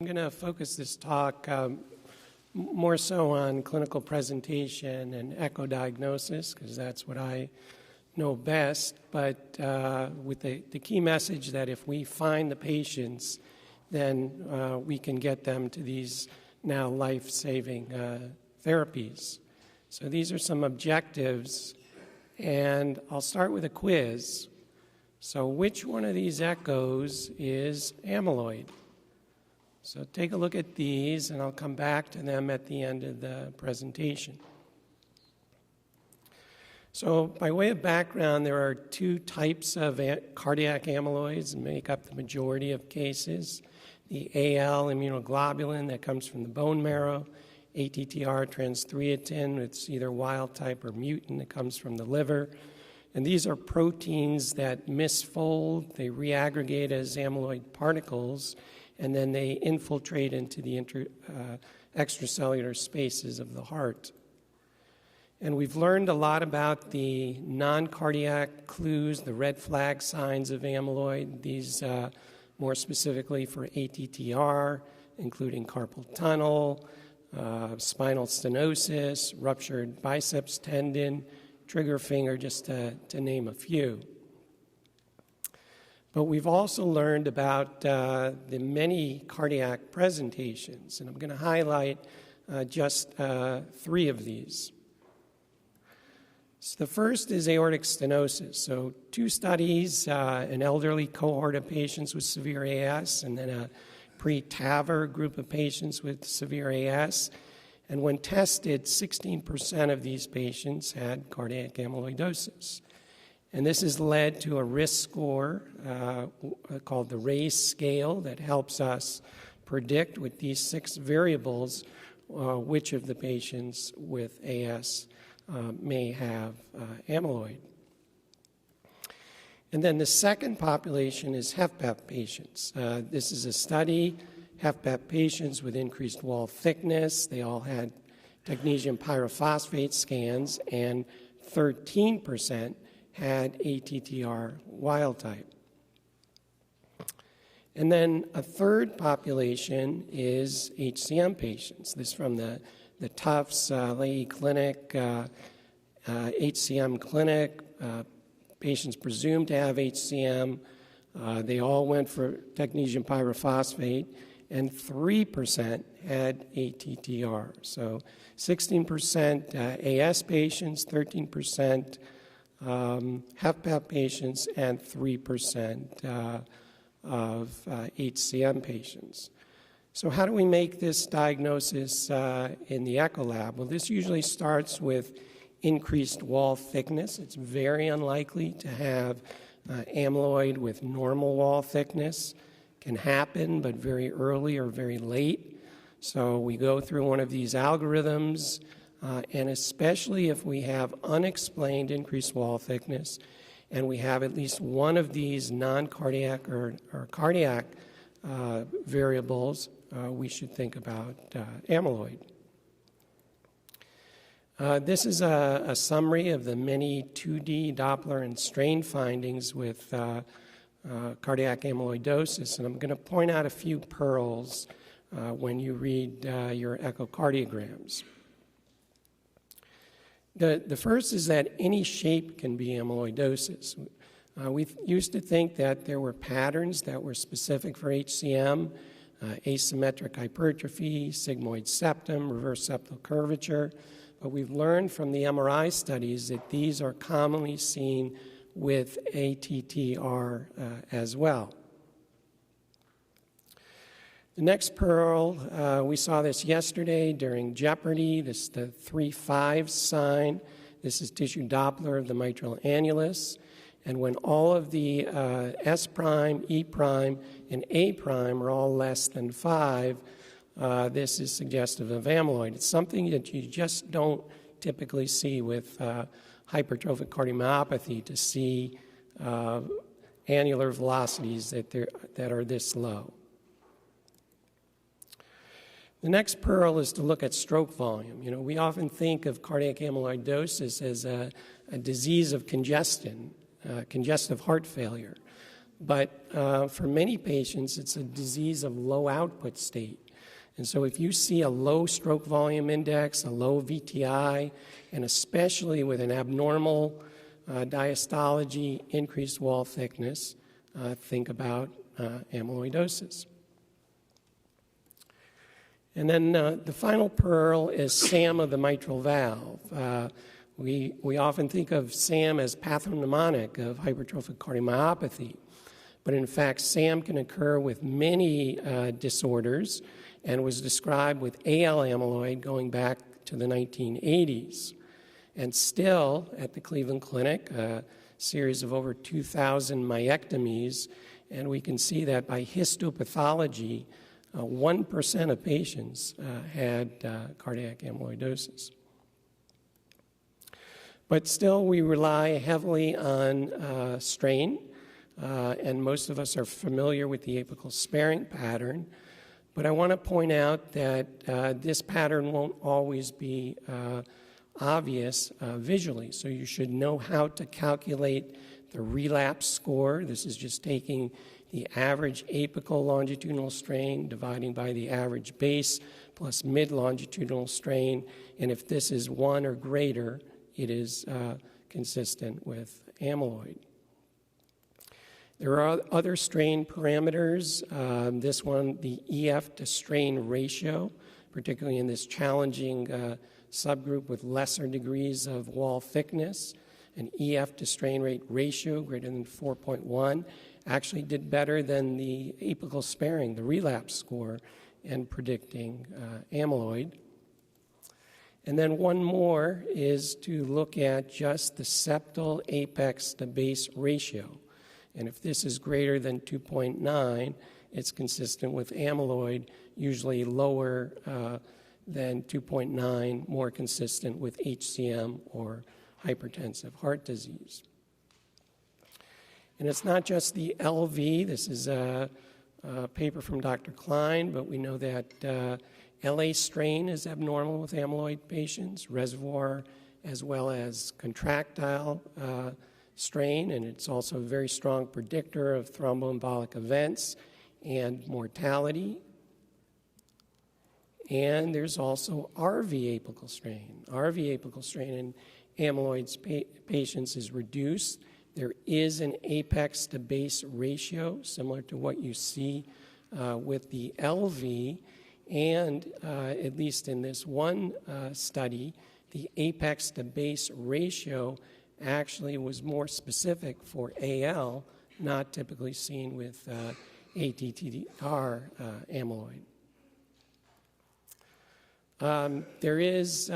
I'm going to focus this talk more so on clinical presentation and echo diagnosis because that's what I know best, but with the key message that if we find the patients, then we can get them to these now life-saving therapies. So these are some objectives, and I'll start with a quiz. So which one of these echoes is amyloid? So take a look at these, and I'll come back to them at the end of the presentation. So by way of background, there are two types of cardiac amyloids that make up the majority of cases. The AL immunoglobulin that comes from the bone marrow, ATTR transthyretin, it's either wild type or mutant that comes from the liver. And these are proteins that misfold, they reaggregate as amyloid particles, and then they infiltrate into the extracellular spaces of the heart. And we've learned a lot about the non-cardiac clues, the red flag signs of amyloid, these more specifically for ATTR, including carpal tunnel, spinal stenosis, ruptured biceps tendon, trigger finger, just to name a few. But we've also learned about the many cardiac presentations, and I'm going to highlight just three of these. So the first is aortic stenosis. So two studies, an elderly cohort of patients with severe AS, and then a pre-TAVR group of patients with severe AS. And when tested, 16% of these patients had cardiac amyloidosis. And this has led to a risk score called the RAISE scale that helps us predict with these 6 variables which of the patients with AS may have amyloid. And then the second population is HFpEF patients. This is a study, HFpEF patients with increased wall thickness. They all had technetium pyrophosphate scans, and 13% had ATTR wild type. And then a third population is HCM patients. This from the Tufts Leahy Clinic, HCM clinic, patients presumed to have HCM. They all went for technetium pyrophosphate, and 3% had ATTR. So 16% AS patients, 13% HFpEF patients, and 3% of HCM patients. So how do we make this diagnosis in the echo lab? Well, this usually starts with increased wall thickness. It's very unlikely to have amyloid with normal wall thickness. Can happen, but very early or very late. So we go through one of these algorithms, and especially if we have unexplained increased wall thickness, and we have at least one of these non-cardiac or cardiac variables, we should think about amyloid. This is a summary of the many 2D Doppler and strain findings with cardiac amyloidosis, and I'm going to point out a few pearls when you read your echocardiograms. The first is that any shape can be amyloidosis. We used to think that there were patterns that were specific for HCM, asymmetric hypertrophy, sigmoid septum, reverse septal curvature, but we've learned from the MRI studies that these are commonly seen with ATTR as well. The next pearl, we saw this yesterday during Jeopardy. This is the 3-5 sign. This is tissue Doppler of the mitral annulus. And when all of the S prime, E prime, and A prime are all less than 5, this is suggestive of amyloid. It's something that you just don't typically see with hypertrophic cardiomyopathy, to see annular velocities that are this low. The next pearl is to look at stroke volume. You know, we often think of cardiac amyloidosis as a disease of congestion, congestive heart failure. But for many patients, it's a disease of low output state. And so if you see a low stroke volume index, a low VTI, and especially with an abnormal diastology, increased wall thickness, think about amyloidosis. And then the final pearl is SAM of the mitral valve. We often think of SAM as pathognomonic of hypertrophic cardiomyopathy, but in fact, SAM can occur with many disorders and was described with AL amyloid going back to the 1980s. And still, at the Cleveland Clinic, a series of over 2,000 myectomies, and we can see that by histopathology, 1% of patients had cardiac amyloidosis. But still, we rely heavily on strain, and most of us are familiar with the apical sparing pattern. But I want to point out that this pattern won't always be obvious visually, so you should know how to calculate the relapse score. This is just taking the average apical longitudinal strain dividing by the average base plus mid-longitudinal strain, and if this is 1 or greater, it is consistent with amyloid. There are other strain parameters. This one, the EF to strain ratio, particularly in this challenging subgroup with lesser degrees of wall thickness. An EF to strain rate ratio greater than 4.1 actually did better than the apical sparing, the relapse score, in predicting amyloid. And then one more is to look at just the septal apex to base ratio. And if this is greater than 2.9, it's consistent with amyloid, usually lower than 2.9, more consistent with HCM or hypertensive heart disease. And it's not just the LV. This is a paper from Dr. Klein, but we know that LA strain is abnormal with amyloid patients, reservoir as well as contractile strain, and it's also a very strong predictor of thromboembolic events and mortality. And there's also RV apical strain. RV apical strain in amyloid patients is reduced. There is an apex to base ratio, similar to what you see with the LV, and at least in this one study, the apex to base ratio actually was more specific for AL, not typically seen with ATTR amyloid. There is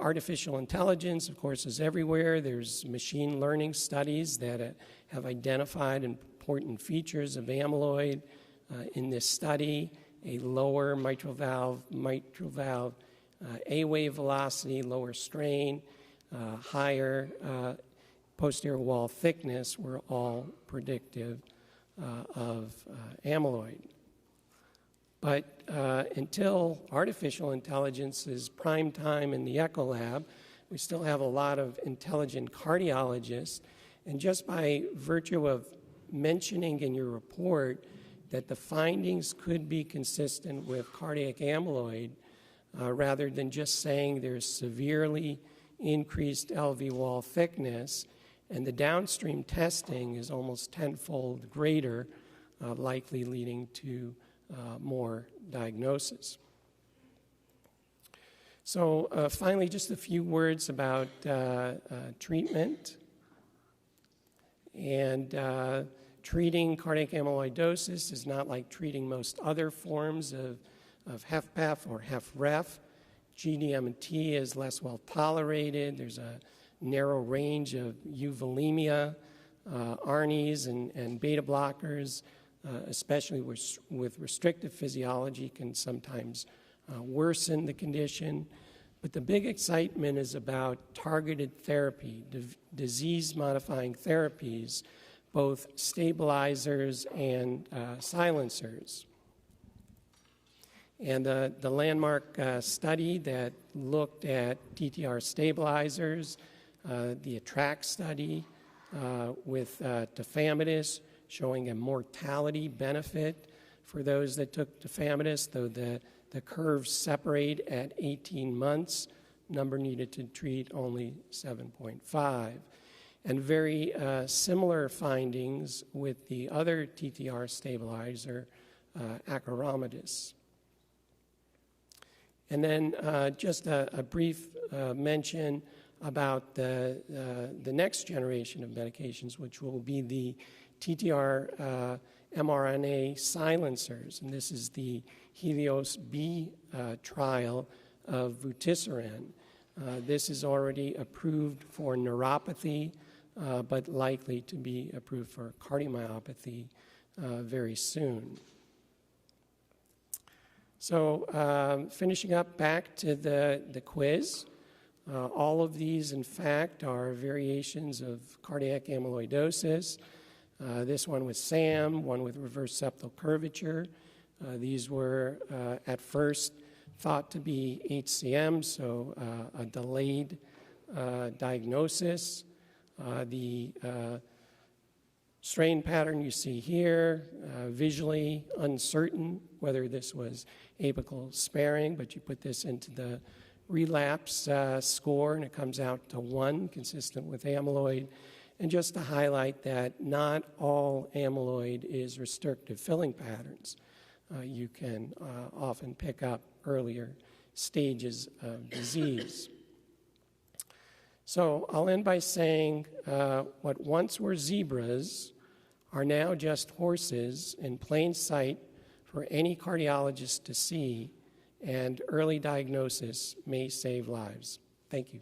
artificial intelligence, of course, is everywhere. There's machine learning studies that have identified important features of amyloid in this study, a lower mitral valve A-wave velocity, lower strain, higher posterior wall thickness were all predictive of amyloid. But until artificial intelligence is prime time in the Echo Lab, we still have a lot of intelligent cardiologists. And just by virtue of mentioning in your report that the findings could be consistent with cardiac amyloid, rather than just saying there's severely increased LV wall thickness, and the downstream testing is almost tenfold greater, likely leading to more diagnosis. So finally, just a few words about treatment. And treating cardiac amyloidosis is not like treating most other forms of HFpEF or HFrEF. GDMT is less well tolerated. There's a narrow range of euvolemia, ARNIs, and beta blockers, especially with restrictive physiology, can sometimes worsen the condition. But the big excitement is about targeted therapy, disease-modifying therapies, both stabilizers and silencers. And the landmark study that looked at TTR stabilizers, the ATTRACT study with tafamidis, showing a mortality benefit for those that took tafamidis, though the curves separate at 18 months. Number needed to treat only 7.5. And very similar findings with the other TTR stabilizer, acoramidis. And then just a brief mention about the next generation of medications, which will be the TTR mRNA silencers. And this is the Helios B trial of vutrisiran. This is already approved for neuropathy, but likely to be approved for cardiomyopathy very soon. So finishing up back to the quiz, all of these, in fact, are variations of cardiac amyloidosis. This one with SAM, one with reverse septal curvature. These were at first thought to be HCM, so a delayed diagnosis. The strain pattern you see here, visually uncertain whether this was apical sparing, but you put this into the relapse score and it comes out to 1, consistent with amyloid. And just to highlight that not all amyloid is restrictive filling patterns. You can often pick up earlier stages of disease. So I'll end by saying what once were zebras are now just horses in plain sight for any cardiologist to see, and early diagnosis may save lives. Thank you.